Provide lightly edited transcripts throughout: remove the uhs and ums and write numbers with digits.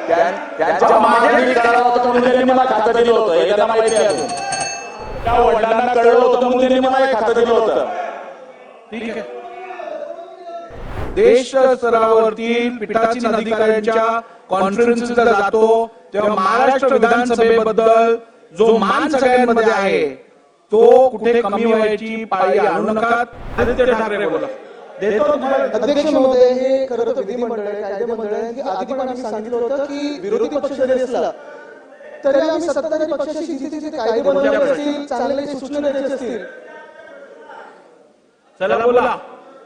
त्यांच्या माझ्या करायला होतं म्हणून त्यांनी मला खातं दिलं होतं, हे त्यांना माहिती आहे. अजून त्या वडिलांना कळलं होतं म्हणून त्यांनी मला खातं दिलं होतं. ठीक आहे. देश स्तरावरती पीठासीन अधिकाऱ्यांच्या कॉन्फरन्सला जातो तेव्हा महाराष्ट्र विधानसभेबद्दल जो मान सगळ्यांमध्ये आहे तो कुठे कमी व्हायची पाळी आणू नका. आदित्य ठाकरे बोला. अध्यक्ष महोदय, हे खरं तर विधिमंडळ आहे, कायदे मंडळ आहे. आधी पण आम्ही सांगितलं होतं की विरोधी पक्ष जरी असला तरी आम्ही सत्ताधारी पक्षाशी जिथे कायदे बनवले असतील, चांगले सूचना द्यायचे असतील, चला बोला,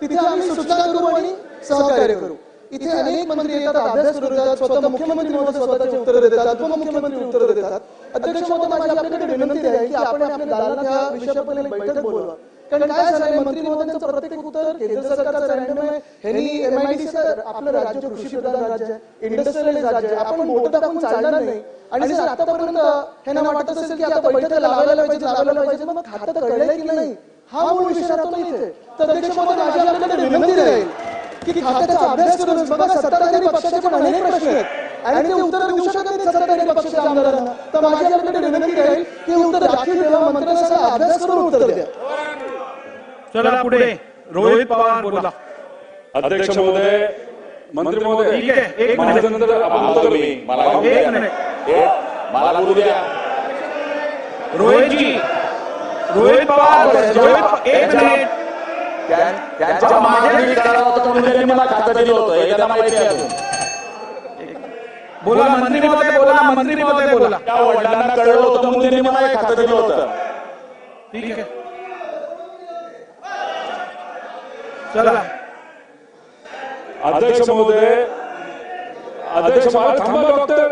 तिथे आम्ही सूचना करू आणि सहकार्य करू. इथे अनेक मंत्री येतात, अभ्यास करतात, स्वतः मुख्यमंत्री महोदय स्वतःचे उत्तर देतात, उपमुख्यमंत्री उत्तर देतात. अध्यक्ष महोदय, माझी आपल्याकडे विनंती आहे की आपण आपल्या दालनात ह्या विषयावर एक बैठक बोलवा. कारण काय झालंय, मंत्री महोदयांचं प्रत्येक उत्तर केंद्र सरकारचं रँडम आहे. ह्यांनी MIDC सर, आपलं राज्य कृषी प्रधान राज्य आहे, इंडस्ट्रियलाइज राज्य आहे, आपण मोठं टाकून चालणार नाही. आणि जर आतापर्यंत ह्यांना वाटत असेल की आता बैठका लावायला पाहिजे, मग खातं कळलंय की नाही हा मूळ विषय राहतो नाही इथे. तर अध्यक्ष महोदय, माझी आपल्याकडे विनंती राहील की खात्याचा अभ्यास करून बघा. सत्ताधारी पक्षाचे पण अनेक प्रश्न आहेत आणि ते उत्तर देऊ शकत नाहीत सत्ताधारी पक्षाच्या आमदारांना. तर माझी आपल्याकडे विनंती राहील की उत्तर राखीव ठेवा, मंत्र्यांना अभ्यास करून उत्तर द्या. चला पुढे रोहित पवार बोला. अध्यक्ष महोदय, मंत्री महोदय, ठीक आहे, एक मिनिट. माझ्यानंतर आपण बोलतो. मी मला एक मिनिट. मला बोलू द्या. रोहितजी, रोहित पवार, रोहित, एक मिनिट. त्यांच्या माझ्या करायला होतं म्हणून त्यांनी मला खातं दिलं होतं, हे त्यांना माहिती आहे. अजून बोला मंत्री महोदय, बोला मंत्री महोदय, बोला. त्या वडिलांना कळलं होतं म्हणून त्यांनी मला खातं दिलं होतं. ठीक आहे. चला. अध्यक्ष महोदय, अध्यक्ष महोदय, थांबा डॉक्टर.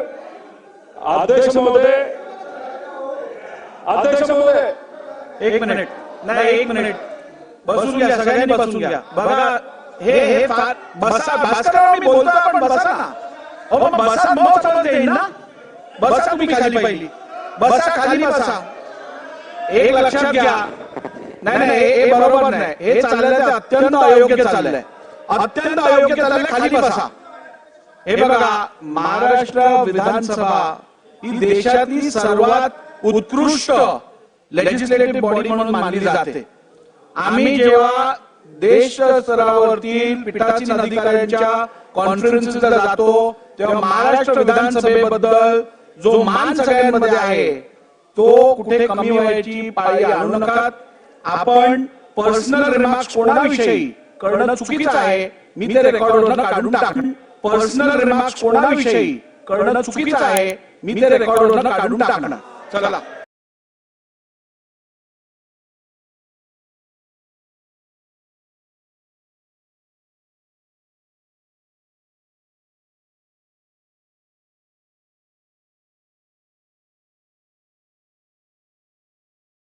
अध्यक्ष महोदय, अध्यक्ष महोदय, एक मिनिट. नाही, एक मिनिट. बसून घ्या, सगळ्यांनी बसून घ्या. बघा, हे फार बसा. भास्कर, मी बोलतो, आपण बसा ना. अहो बसा, मग चालत येईल ना. बसा तुम्ही खाली, पहिली बसा, खाली बसा. एक लक्षात घ्या. नाही, हे बरोबर नाही. हे चाललंय ते अत्यंत अयोग्य चाललंय, अत्यंत अयोग्य चाललंय. खाली बसा. हे बघा, महाराष्ट्र विधानसभा ही देशातली सर्वात उत्कृष्ट लेजिस्लेटिव्ह बॉडी म्हणून मानली जाते. आम्ही जेव्हा देश स्तरावरती पीठासीन अधिकाऱ्यांच्या कॉन्फरन्सला जातो तेव्हा महाराष्ट्र विधानसभेबद्दल जो मान सगळ्यांमध्ये आहे तो कुठे कमी व्हायची पाळी आणू नका. आपण पर्सनल रिमार्क्स कोणाविषयी करणं चुकीचं आहे. मी ते रेकॉर्डवरून काढून टाकणार. पर्सनल रिमार्क्स कोणाविषयी करणं चुकीचं आहे. मी ते रेकॉर्डवरून काढून टाकणार. चला.